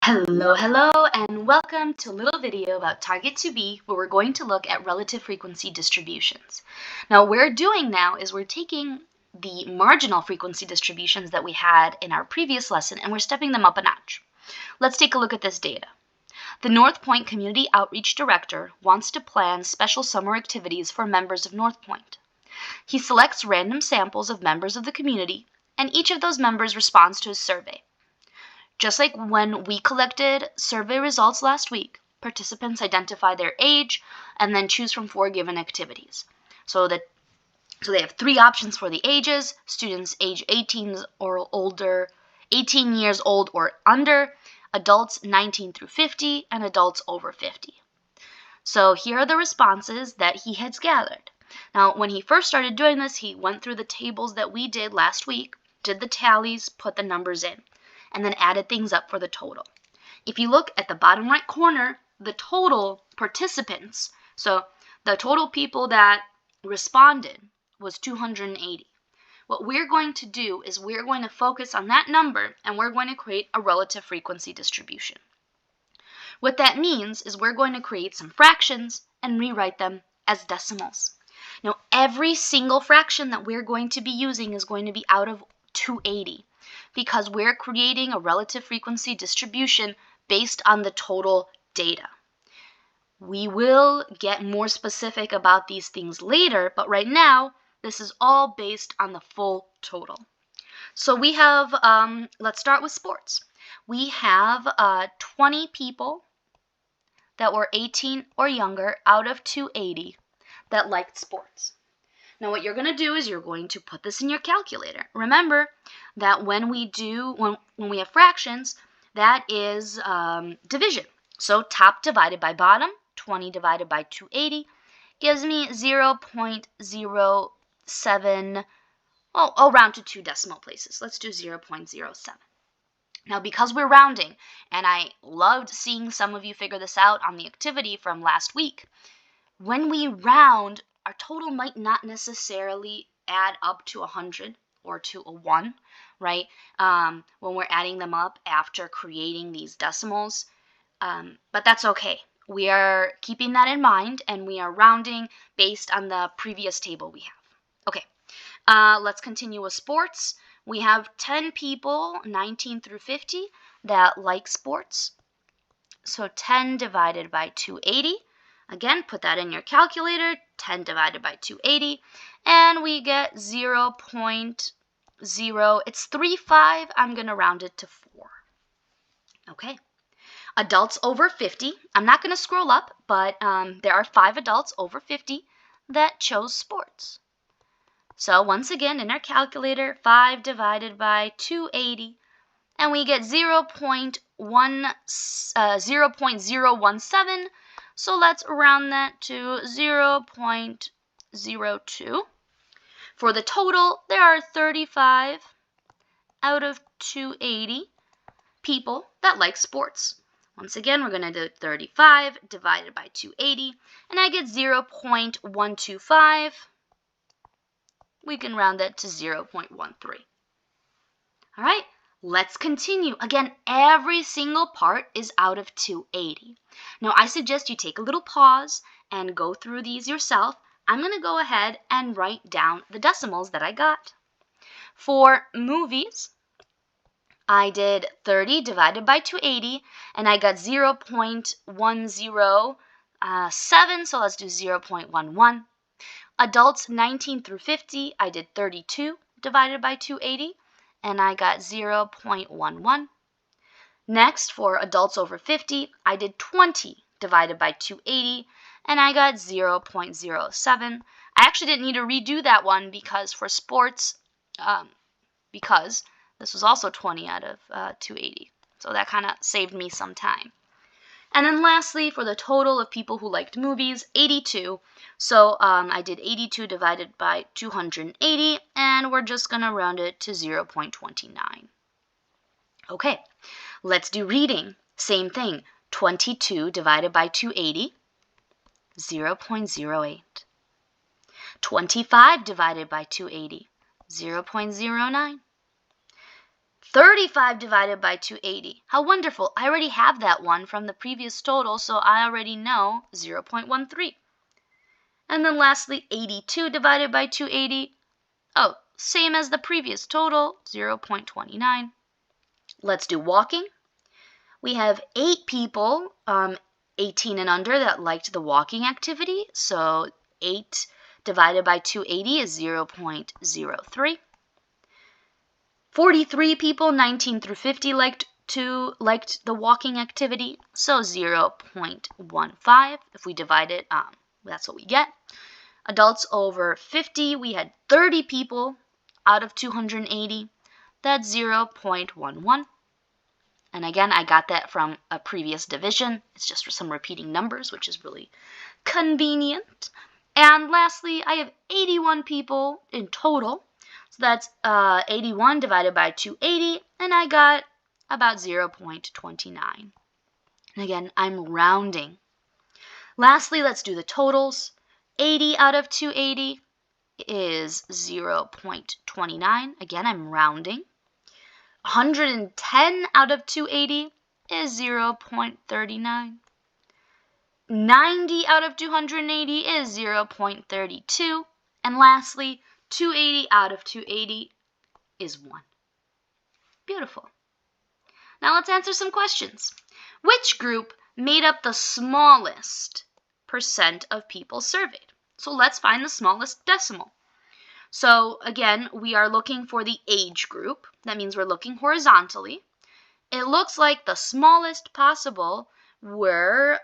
Hello, and welcome to a little video about Target 2B, where we're going to look at relative frequency distributions. Now, what we're doing now is we're taking the marginal frequency distributions that we had in our previous lesson, and we're stepping them up a notch. Let's take a look at this data. The North Point Community Outreach Director wants to plan special summer activities for members of North Point. He selects random samples of members of the community, and each of those members responds to a survey. Just like when we collected survey results last week, participants identify their age and then choose from 4 given activities. So they have 3 options for the ages: students age 18 or older, 18 years old or under, adults 19 through 50, and adults over 50. So here are the responses that he has gathered. Now, when he first started doing this, he went through the tables that we did last week, did the tallies, put the numbers in, and then added things up for the total. If you look at the bottom right corner, the total participants, so the total people that responded was 280. What we're going to do is we're going to focus on that number, and we're going to create a relative frequency distribution. What that means is we're going to create some fractions and rewrite them as decimals. Now, every single fraction that we're going to be using is going to be out of 280. Because we're creating a relative frequency distribution based on the total data. We will get more specific about these things later, but right now, this is all based on the full total. So we have, let's start with sports. We have 20 people that were 18 or younger out of 280 that liked sports. Now what you're going to do is you're going to put this in your calculator. Remember that when we have fractions, that is division. So top divided by bottom, 20 divided by 280, gives me 0.07. I'll round to 2 decimal places. Let's do 0.07. Now because we're rounding, and I loved seeing some of you figure this out on the activity from last week, when we round, our total might not necessarily add up to 100 or to a 1, right? When we're adding them up after creating these decimals. But that's okay. We are keeping that in mind, and we are rounding based on the previous table we have. Okay, let's continue with sports. We have 10 people, 19 through 50, that like sports. So 10 divided by 280. Again, put that in your calculator, 10 divided by 280, and we get 0.0, it's 3.5, I'm going to round it to 4. Okay, adults over 50, I'm not going to scroll up, but there are 5 adults over 50 that chose sports. So once again, in our calculator, 5 divided by 280, and we get 0.017, so let's round that to 0.02. For the total, there are 35 out of 280 people that like sports. Once again, we're going to do 35 divided by 280, and I get 0.125. We can round that to 0.13. All right. Let's continue. Again, every single part is out of 280. Now, I suggest you take a little pause and go through these yourself. I'm going to go ahead and write down the decimals that I got. For movies, I did 30 divided by 280, and I got 0.107, so let's do 0.11. Adults 19 through 50, I did 32 divided by 280. And I got 0.11. Next, for adults over 50, I did 20 divided by 280, and I got 0.07. I actually didn't need to redo that one because for sports, because this was also 20 out of 280. So that kind of saved me some time. And then lastly, for the total of people who liked movies, 82. So I did 82 divided by 280, and we're just going to round it to 0.29. Okay, let's do reading. Same thing. 22 divided by 280, 0.08. 25 divided by 280, 0.09. 35 divided by 280. How wonderful. I already have that one from the previous total, so I already know 0.13. And then lastly, 82 divided by 280. Oh, same as the previous total, 0.29. Let's do walking. We have 8 people, 18 and under, that liked the walking activity. So 8 divided by 280 is 0.03. 43 people, 19 through 50, liked the walking activity. So 0.15. If we divide it, that's what we get. Adults over 50, we had 30 people out of 280. That's 0.11. And again, I got that from a previous division. It's just for some repeating numbers, which is really convenient. And lastly, I have 81 people in total. So that's 81 divided by 280, and I got about 0.29. And again, I'm rounding. Lastly, let's do the totals. 80 out of 280 is 0.29. Again, I'm rounding. 110 out of 280 is 0.39. 90 out of 280 is 0.32. And lastly, 280 out of 280 is 1. Beautiful. Now let's answer some questions. Which group made up the smallest percent of people surveyed? So let's find the smallest decimal. So again, we are looking for the age group. That means we're looking horizontally. It looks like the smallest possible were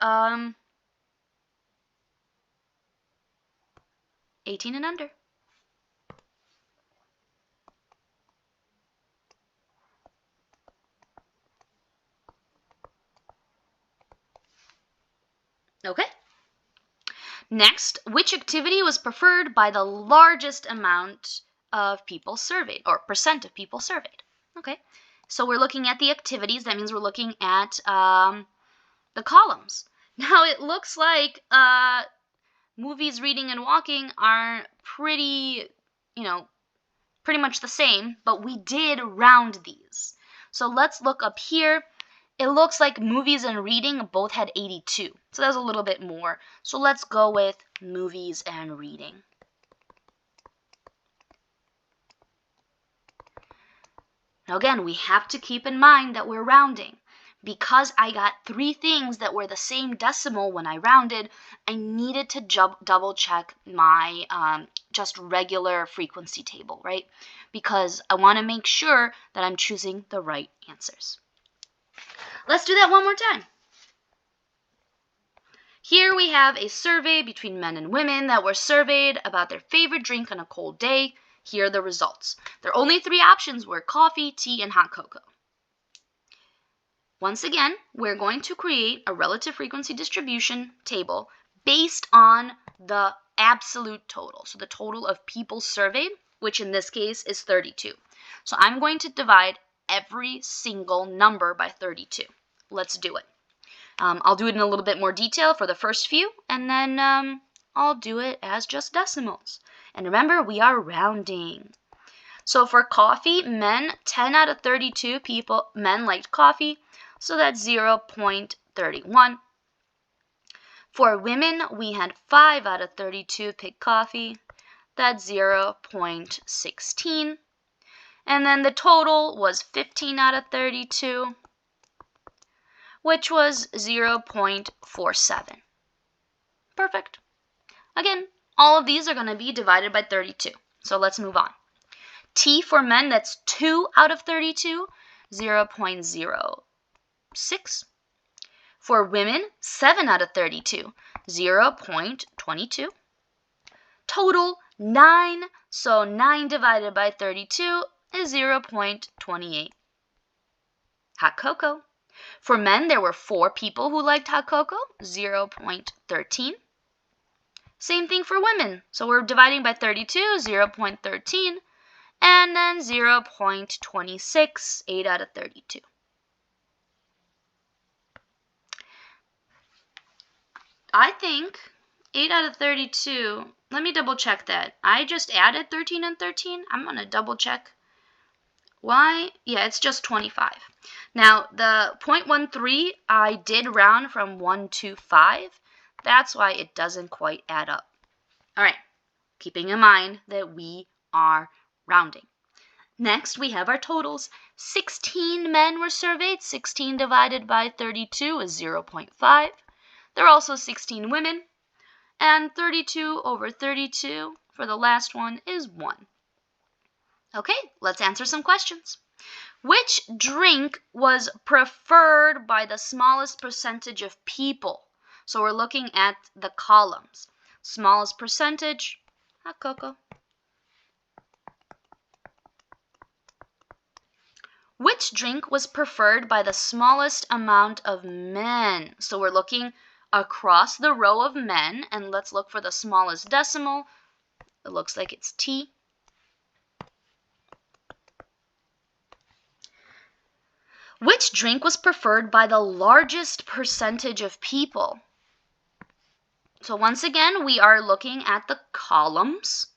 18 and under. Okay. Next, which activity was preferred by the largest amount of people surveyed, or percent of people surveyed? Okay, so we're looking at the activities. That means we're looking at the columns. Now it looks like movies, reading, and walking are pretty much the same, but we did round these. So let's look up here. It looks like movies and reading both had 82. So that's a little bit more. So let's go with movies and reading. Now again, we have to keep in mind that we're rounding. Because I got 3 things that were the same decimal when I rounded, I needed to double check my just regular frequency table, right? Because I want to make sure that I'm choosing the right answers. Let's do that one more time. Here we have a survey between men and women that were surveyed about their favorite drink on a cold day. Here are the results. Their only 3 options were coffee, tea, and hot cocoa. Once again, we're going to create a relative frequency distribution table based on the absolute total. So the total of people surveyed, which in this case is 32. So I'm going to divide every single number by 32. Let's do it. I'll do it in a little bit more detail for the first few, and then I'll do it as just decimals. And remember, we are rounding. So for coffee, men, 10 out of 32 men liked coffee, so that's 0.31. For women, we had 5 out of 32 pick coffee, that's 0.16. And then the total was 15 out of 32, which was 0.47. Perfect. Again, all of these are going to be divided by 32. So let's move on. Tea for men, that's 2 out of 32, 0.06. For women, 7 out of 32, 0.22. Total, 9. So 9 divided by 32 is 0.28. Hot cocoa. For men, there were 4 people who liked hot cocoa, 0.13. Same thing for women. So we're dividing by 32, 0.13, and then 0.26, 8 out of 32. I think 8 out of 32, let me double check that. I just added 13 and 13. I'm going to double check Why? Yeah, it's just 25. Now, the 0.13, I did round from 1 to 5. That's why it doesn't quite add up. All right, keeping in mind that we are rounding. Next, we have our totals. 16 men were surveyed. 16 divided by 32 is 0.5. There are also 16 women. And 32 over 32 for the last one is 1. Okay, let's answer some questions. Which drink was preferred by the smallest percentage of people? So we're looking at the columns. Smallest percentage, hot cocoa. Which drink was preferred by the smallest amount of men? So we're looking across the row of men, and let's look for the smallest decimal. It looks like it's tea. Which drink was preferred by the largest percentage of people? So once again, we are looking at the columns.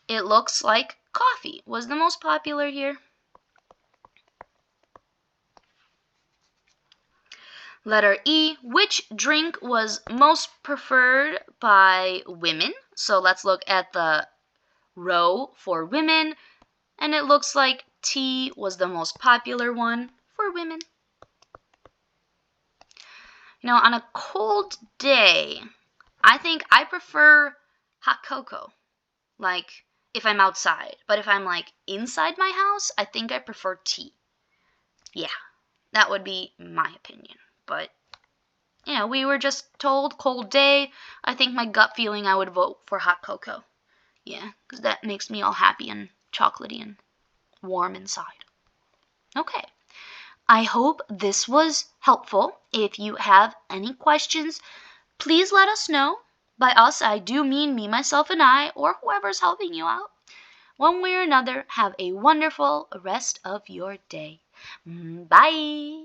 It looks like coffee was the most popular here. Letter E, which drink was most preferred by women? So let's look at the row for women, and it looks like tea was the most popular one for women. You know, on a cold day, I think I prefer hot cocoa, like if I'm outside. But if I'm like inside my house, I think I prefer tea. Yeah, that would be my opinion. But, you know, we were just told cold day. I think my gut feeling, I would vote for hot cocoa. Yeah, because that makes me all happy and chocolatey and warm inside. Okay. I hope this was helpful. If you have any questions, please let us know. By us, I do mean me, myself, and I, or whoever's helping you out. One way or another, have a wonderful rest of your day. Bye!